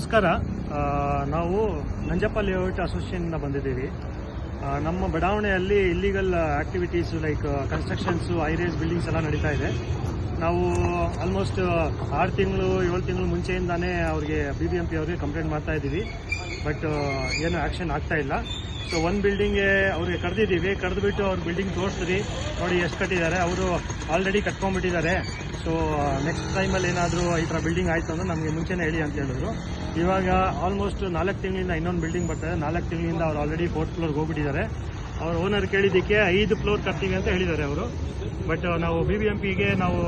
ನಮಸ್ಕಾರ. ನಾವು ನಂಜಪ್ಪ ಲೇಔಟ್ ಅಸೋಸಿಯೇಷನ್ನ ಬಂದಿದ್ದೀವಿ. ನಮ್ಮ ಬಡಾವಣೆಯಲ್ಲಿ ಇಲ್ಲಿಗಲ್ activities like constructions, highrise buildings ಎಲ್ಲ ನಡೀತಾ ಇದೆ. ನಾವು ಆಲ್ಮೋಸ್ಟ್ 6 ತಿಂಗಳು 7 ತಿಂಗಳು ಮುಂಚೆಯಿಂದಾನೇ ಅವ್ರಿಗೆ BBMP ಅವ್ರಿಗೆ ಕಂಪ್ಲೇಂಟ್ ಮಾಡ್ತಾ ಇದ್ದೀವಿ. ಬಟ್ ಏನು ಆ್ಯಕ್ಷನ್ ಆಗ್ತಾ ಇಲ್ಲ. ಸೊ ಒಂದು ಬಿಲ್ಡಿಂಗ್ಗೆ ಅವ್ರಿಗೆ ಕರೆದಿದ್ದೀವಿ. ಕರೆದುಬಿಟ್ಟು ಅವ್ರ ಬಿಲ್ಡಿಂಗ್ ತೋರಿಸ್ರಿ, ನೋಡಿ ಎಷ್ಟು ಕಟ್ಟಿದ್ದಾರೆ. ಅವರು ಆಲ್ರೆಡಿ ಕಟ್ಕೊಂಡ್ಬಿಟ್ಟಿದ್ದಾರೆ. ಸೊ ನೆಕ್ಸ್ಟ್ ಟೈಮಲ್ಲಿ ಏನಾದರೂ ಈ ಥರ ಬಿಲ್ಡಿಂಗ್ ಆಯಿತು ಅಂದರೆ ನಮಗೆ ಮುಂಚೆನೇ ಹೇಳಿ ಅಂತ ಹೇಳಿದ್ರು. ಇವಾಗ ಆಲ್ಮೋಸ್ಟ್ 4 ತಿಂಗಳಿಂದ ಇನ್ನೊಂದು ಬಿಲ್ಡಿಂಗ್ ಬರ್ತಾರೆ. 4 ತಿಂಗಳಿಂದ ಅವ್ರು ಆಲ್ರೆಡಿ 4th ಫ್ಲೋರ್ಗೆ ಹೋಗ್ಬಿಟ್ಟಿದ್ದಾರೆ. ಅವ್ರ ಓನರ್ ಕೇಳಿದ್ದಕ್ಕೆ 5 ಫ್ಲೋರ್ ಕಟ್ತೀವಿ ಅಂತ ಹೇಳಿದ್ದಾರೆ ಅವರು. ಬಟ್ ನಾವು BBMPಗೆ ನಾವು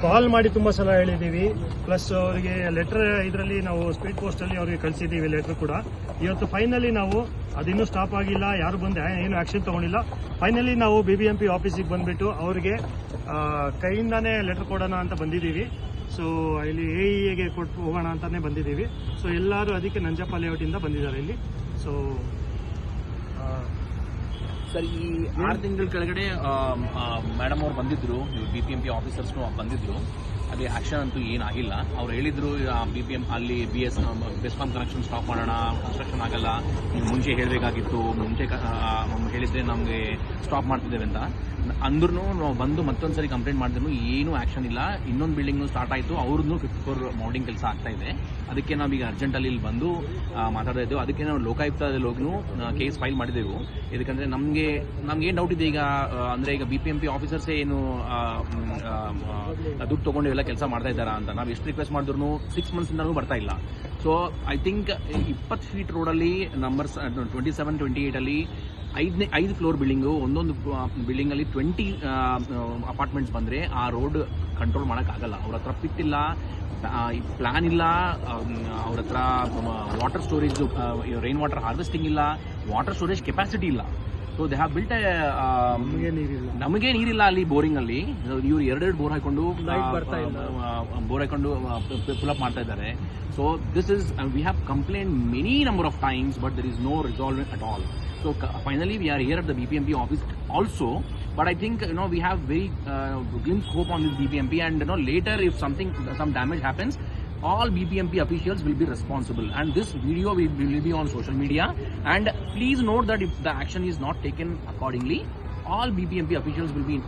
ಕಾಲ್ ಮಾಡಿ ತುಂಬ ಸಲ ಹೇಳಿದ್ದೀವಿ. ಪ್ಲಸ್ ಅವರಿಗೆ ಲೆಟರ್ ಇದರಲ್ಲಿ ನಾವು ಸ್ಪೀಡ್ ಪೋಸ್ಟಲ್ಲಿ ಅವ್ರಿಗೆ ಕಳಿಸಿದ್ದೀವಿ ಲೆಟರ್ ಕೂಡ. ಇವತ್ತು ಫೈನಲಿ ನಾವು ಅದಿನ್ನೂ ಸ್ಟಾಪ್ ಆಗಿಲ್ಲ, ಯಾರು ಬಂದು ಏನು ಆ್ಯಕ್ಷನ್ ತೊಗೊಂಡಿಲ್ಲ. ಫೈನಲಿ ನಾವು BBMP ಆಫೀಸಿಗೆ ಬಂದುಬಿಟ್ಟು ಅವ್ರಿಗೆ ಕೈಯಿಂದಾನೇ ಲೆಟರ್ ಕೊಡೋಣ ಅಂತ ಬಂದಿದ್ದೀವಿ. ಸೊ ಇಲ್ಲಿ AEಗೆ ಕೊಟ್ಟು ಹೋಗೋಣ ಅಂತಲೇ ಬಂದಿದ್ದೀವಿ. ಸೊ ಎಲ್ಲರೂ ಅದಕ್ಕೆ ನಂಜಪ್ಪ ಲೇಔಟಿಂದ ಬಂದಿದ್ದಾರೆ ಇಲ್ಲಿ. ಸೊ ಸರ್, ಈ 6 ತಿಂಗಳ ಕೆಳಗಡೆ ಮೇಡಮ್ ಅವ್ರು ಬಂದಿದ್ರು, BBMP ಆಫೀಸರ್ಸ್ನು ಬಂದಿದ್ರು. ಅದೇ ಆಕ್ಷನ್ ಅಂತೂ ಏನಾಗಿಲ್ಲ. ಅವ್ರು ಹೇಳಿದ್ರು ಅಲ್ಲಿ ಬೆಸ್ಕಾಂ ಕನೆಕ್ಷನ್ ಸ್ಟಾಪ್ ಮಾಡೋಣ, ಕನ್ಸ್ಟ್ರಕ್ಷನ್ ಆಗಲ್ಲ, ಮುಂಚೆ ಹೇಳಬೇಕಾಗಿತ್ತು, ಮುಂಚೆ ಹೇಳಿದ್ರೆ ನಮಗೆ ಸ್ಟಾಪ್ ಮಾಡ್ತಿದ್ದೇವೆ ಅಂತ ಅಂದ್ರೂ ನಾವು ಬಂದು ಮತ್ತೊಂದು ಸರಿ ಕಂಪ್ಲೇಂಟ್ ಮಾಡಿದ್ರು ಏನೂ ಆ್ಯಕ್ಷನ್ ಇಲ್ಲ. ಇನ್ನೊಂದು ಬಿಲ್ಡಿಂಗ್ನು ಸ್ಟಾರ್ಟ್ ಆಯಿತು, ಅವ್ರದ್ದು 5th ಫ್ಲೋರ್ ಮೌಂಟಿಂಗ್ ಕೆಲಸ ಆಗ್ತಾ ಇದೆ. ಅದಕ್ಕೆ ನಾವೀಗ ಅರ್ಜೆಂಟಲ್ಲಿ ಇಲ್ಲಿ ಬಂದು ಮಾತಾಡ್ತಾ ಇದ್ದೆವು. ಅದಕ್ಕೆ ನಾವು ಲೋಕಾಯುಕ್ತದಲ್ಲೋಗೂ ಕೇಸ್ ಫೈಲ್ ಮಾಡಿದೆವು. ಇದಕ್ಕಂದರೆ ನಮ್ಗೇನು ಡೌಟ್ ಇದೆ ಈಗ ಅಂದರೆ, ಈಗ BBMP ಆಫೀಸರ್ಸೇ ಏನು ದುಡ್ಡು ತೊಗೊಂಡು ಎಲ್ಲ ಕೆಲಸ ಮಾಡ್ತಾ ಇದ್ದಾರಾ ಅಂತ ನಾವು ಎಷ್ಟು ರಿಕ್ವೆಸ್ಟ್ ಮಾಡಿದ್ರು 6 ಮಂತ್ಸಿಂದನೂ ಬರ್ತಾ ಇಲ್ಲ. ಸೊ ಐ ಥಿಂಕ್ 20 ಫೀಟ್ ರೋಡಲ್ಲಿ ನಂಬರ್ಸ್ 27, 28ಅಲ್ಲಿ 5 ಫ್ಲೋರ್ ಬಿಲ್ಡಿಂಗು, ಒಂದೊಂದು ಬಿಲ್ಡಿಂಗಲ್ಲಿ 20 ಅಪಾರ್ಟ್ಮೆಂಟ್ಸ್ ಬಂದರೆ ಆ ರೋಡ್ ಕಂಟ್ರೋಲ್ ಮಾಡೋಕ್ಕಾಗಲ್ಲ. ಅವ್ರ ಹತ್ರ ಪಿಟ್ ಇಲ್ಲ, ಪ್ಲಾನ್ ಇಲ್ಲ, ಅವ್ರ ಹತ್ರ water storage, rain water harvesting ಇಲ್ಲ, ವಾಟರ್ ಸ್ಟೋರೇಜ್ ಕೆಪಾಸಿಟಿ ಇಲ್ಲ. ಸೊ ದೇ ಹ್ಯಾವ್ ಬಿಲ್ಟ್ ನಮಗೆ ನೀರಿಲ್ಲ ಅಲ್ಲಿ ಬೋರಿಂಗಲ್ಲಿ. ಇವ್ರು 2 ಬೋರ್ ಹಾಕೊಂಡು ಫುಲ್ ಅಪ್ ಮಾಡ್ತಾ ಇದ್ದಾರೆ. So this is we have complaint many number of times, but there is no resolvement at all. So finally we are here at the BBMP office also, but I think we have very glimpse hope on this BBMP, and later if some damage happens, all BBMP officials will be responsible, and this video will be on social media. And please note that if the action is not taken accordingly, all BBMP officials will be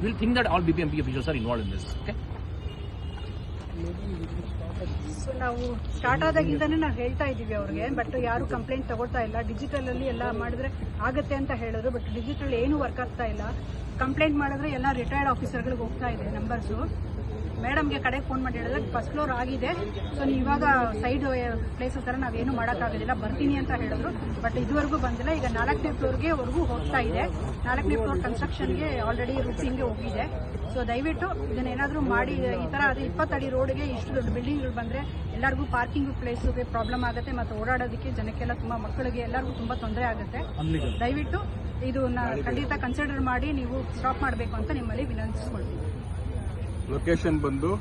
will think that all BBMP officials are involved in this. Okay. So ನಾವು start ಆದಾಗಿಂದನೇ ನಾವು ಹೇಳ್ತಾ ಇದ್ದೀವಿ ಅವ್ರಿಗೆ, but ಯಾರು complaint ತಗೊಳ್ತಾ ಇಲ್ಲ. ಡಿಜಿಟಲಲ್ಲಿ ಎಲ್ಲ ಮಾಡಿದ್ರೆ ಆಗುತ್ತೆ ಅಂತ ಹೇಳಿದ್ರು, ಬಟ್ ಡಿಜಿಟಲ್ ಏನೂ ವರ್ಕ್ ಆಗ್ತಾ ಇಲ್ಲ. ಕಂಪ್ಲೇಂಟ್ ಮಾಡಿದ್ರೆ ಎಲ್ಲ ರಿಟೈರ್ಡ್ ಆಫೀಸರ್ಗಳಿಗೆ ಹೋಗ್ತಾ ಇದೆ ನಂಬರ್ಸು. ಮೇಡಮ್ಗೆ ಕಡೆಗೆ ಫೋನ್ ಮಾಡಿ ಹೇಳಿದ್ರೆ 1st ಫ್ಲೋರ್ ಆಗಿದೆ, ಸೊ ನೀವು ಇವಾಗ ಸೈಡ್ ಪ್ಲೇಸಸ್ ಥರ ನಾವೇನು ಮಾಡೋಕ್ಕಾಗೋದಿಲ್ಲ, ಬರ್ತೀನಿ ಅಂತ ಹೇಳಿದ್ರು. ಬಟ್ ಇದುವರೆಗೂ ಬಂದಿಲ್ಲ. ಈಗ 4ನೇ ಫ್ಲೋರ್ಗೆ ವರ್ಗೂ ಹೋಗ್ತಾ ಇದೆ. 4ನೇ ಫ್ಲೋರ್ ಕನ್ಸ್ಟ್ರಕ್ಷನ್ಗೆ ಆಲ್ರೆಡಿ ರೂಫಿಂಗ್ಗೆ ಹೋಗಿದೆ. ಸೊ ದಯವಿಟ್ಟು ಇದನ್ನೇನಾದರೂ ಮಾಡಿ, ಈ ಥರ ಅದು 20 ಅಡಿ ರೋಡ್ಗೆ ಇಷ್ಟು ದೊಡ್ಡ ಬಿಲ್ಡಿಂಗ್ಗಳು ಬಂದರೆ ಎಲ್ಲರಿಗೂ ಪಾರ್ಕಿಂಗ್ ಪ್ಲೇಸ್ಗೆ ಪ್ರಾಬ್ಲಮ್ ಆಗುತ್ತೆ, ಮತ್ತು ಓಡಾಡೋದಕ್ಕೆ ಜನಕ್ಕೆಲ್ಲ ತುಂಬ, ಮಕ್ಕಳಿಗೆ ಎಲ್ಲರಿಗೂ ತುಂಬ ತೊಂದರೆ ಆಗುತ್ತೆ. ದಯವಿಟ್ಟು ಇದು ಖಂಡಿತ ಕನ್ಸಿಡರ್ ಮಾಡಿ ನೀವು ಸ್ಟಾಪ್ ಮಾಡಬೇಕು ಅಂತ ನಿಮ್ಮಲ್ಲಿ ವಿನಂತಿಸ್ಕೊಳ್ತೀವಿ. ಲೊಕೇಶನ್ ಬಂದು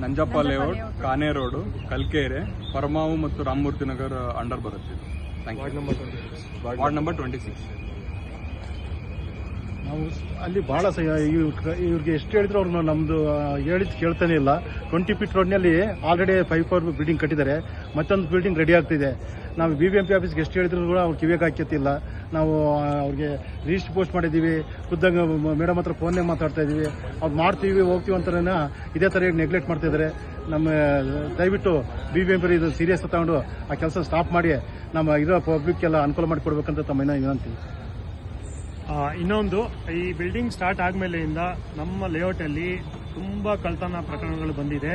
ನಂಜಪ್ಪ ಲೇಔಟ್, ಕಾನೆ ರೋಡು, ಕಲ್ಕೆರೆ, ಪರಮಾವು ಮತ್ತು ರಾಮಮೂರ್ತಿ ನಗರ್ ಅಂಡರ್ ಬರುತ್ತೆ. Ward number 26. ನಾವು ಅಲ್ಲಿ ಭಾಳ ಇವ್ರಿಗೆ ಎಷ್ಟು ಹೇಳಿದ್ರು ಅವ್ರು ನಮ್ಮದು ಹೇಳಿದ್ದು ಕೇಳ್ತಾನೆ ಇಲ್ಲ. 20 ಫೀಟ್ ರೋಡ್ನಲ್ಲಿ ಆಲ್ರೆಡಿ 5 ಫ್ಲೋರ್ ಬಿಲ್ಡಿಂಗ್ ಕಟ್ಟಿದ್ದಾರೆ, ಮತ್ತೊಂದು ಬಿಲ್ಡಿಂಗ್ ರೆಡಿ ಆಗ್ತಿದೆ. ನಾವು BBMP ಆಫೀಸ್ಗೆ ಎಷ್ಟು ಹೇಳಿದ್ರು ಕೂಡ ಅವ್ರು ಕಿವಿಗೆ ಹಾಕ್ಯತ್ತಿಲ್ಲ. ನಾವು ಅವ್ರಿಗೆ ರಿಜಿಸ್ಟರ್ ಪೋಸ್ಟ್ ಮಾಡಿದ್ದೀವಿ, ಖುದ್ದಾಗ ಮೇಡಮ್ ಹತ್ರ ಫೋನ್ನೇ ಮಾತಾಡ್ತಾ ಇದ್ದೀವಿ. ಅವ್ರು ಮಾಡ್ತೀವಿ ಹೋಗ್ತೀವಿ ಅಂತಾನೆ ಇದೇ ಥರ ನೆಗ್ಲೆಕ್ಟ್ ಮಾಡ್ತಾಯಿದ್ದಾರೆ. ನಮ್ಮ ದಯವಿಟ್ಟು BBMP ಇದು ಸೀರಿಯಸ್ ತಗೊಂಡು ಆ ಕೆಲಸ ಸ್ಟಾಪ್ ಮಾಡಿ ನಮ್ಮ ಇರೋ ಪಬ್ಲಿಕ್ಗೆಲ್ಲ ಅನುಕೂಲ ಮಾಡಿಕೊಡ್ಬೇಕಂತ ತಮ್ಮ ವಿನಂತಿ. ಇನ್ನೊಂದು, ಈ ಬಿಲ್ಡಿಂಗ್ ಸ್ಟಾರ್ಟ್ ಆದಮೇಲೆಯಿಂದ ನಮ್ಮ ಲೇಔಟಲ್ಲಿ ತುಂಬ ಕಳ್ತನ ಪ್ರಕರಣಗಳು ಬಂದಿದೆ.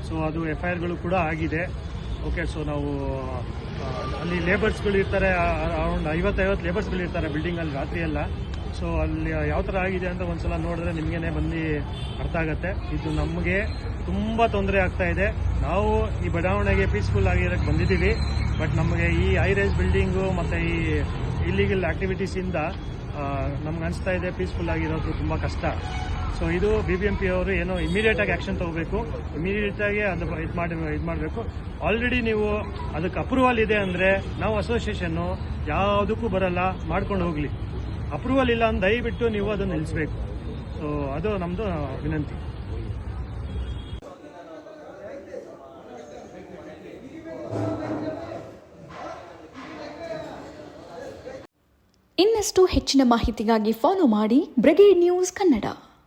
ಸೊ ಅದು FIRಗಳು ಕೂಡ ಆಗಿದೆ. ಓಕೆ, ಸೊ ನಾವು ಅಲ್ಲಿ ಲೇಬರ್ಸ್ಗಳು ಇರ್ತಾರೆ, ಅರೌಂಡ್ 50 ಲೇಬರ್ಸ್ಗಳು ಇರ್ತಾರೆ ಬಿಲ್ಡಿಂಗಲ್ಲಿ ರಾತ್ರಿ ಎಲ್ಲ. ಸೊ ಅಲ್ಲಿ ಯಾವ ಥರ ಆಗಿದೆ ಅಂತ ಒಂದ್ಸಲ ನೋಡಿದ್ರೆ ನಿಮಗೇನೆ ಬಂದು ಅರ್ಥ ಆಗುತ್ತೆ. ಇದು ನಮಗೆ ತುಂಬ ತೊಂದರೆ ಆಗ್ತಾ ಇದೆ. ನಾವು ಈ ಬಡಾವಣೆಗೆ ಪೀಸ್ಫುಲ್ ಆಗಿರೋಕ್ಕೆ ಬಂದಿದ್ದೀವಿ, ಬಟ್ ನಮಗೆ ಈ ಹೈರೈಸ್ ಬಿಲ್ಡಿಂಗು ಮತ್ತು ಈ ಇಲ್ಲಿಗಲ್ ಆ್ಯಕ್ಟಿವಿಟೀಸಿಂದ ನಮ್ಗೆ ಅನಿಸ್ತಾ ಇದೆ ಪೀಸ್ಫುಲ್ ಆಗಿರೋದು ತುಂಬ ಕಷ್ಟ. ಸೊ ಇದು BBMP ಅವರು ಏನೋ ಇಮಿಡಿಯೇಟಾಗಿ ಆ್ಯಕ್ಷನ್ ತೊಗೋಬೇಕು, ಇಮಿಡಿಯೇಟಾಗಿ ಅದು ಇದು ಮಾಡಬೇಕು. ಆಲ್ರೆಡಿ ನೀವು ಅದಕ್ಕೆ ಅಪ್ರೂವಲ್ ಇದೆ ಅಂದರೆ ನಾವು ಅಸೋಸಿಯೇಷನ್ನು ಯಾವುದಕ್ಕೂ ಬರಲ್ಲ, ಮಾಡ್ಕೊಂಡು ಹೋಗಲಿ. ಅಪ್ರೂವಲ್ ಇಲ್ಲ ಅಂತ ದಯವಿಟ್ಟು ನೀವು ಅದನ್ನು ನಿಲ್ಲಿಸಬೇಕು. ಸೊ ಅದು ನಮ್ಮದು ವಿನಂತಿ. ಇನ್ನಷ್ಟು ಹೆಚ್ಚಿನ ಮಾಹಿತಿಗಾಗಿ ಫಾಲೋ ಮಾಡಿ ಬ್ರಿಗೇಡ್ ನ್ಯೂಸ್ ಕನ್ನಡ.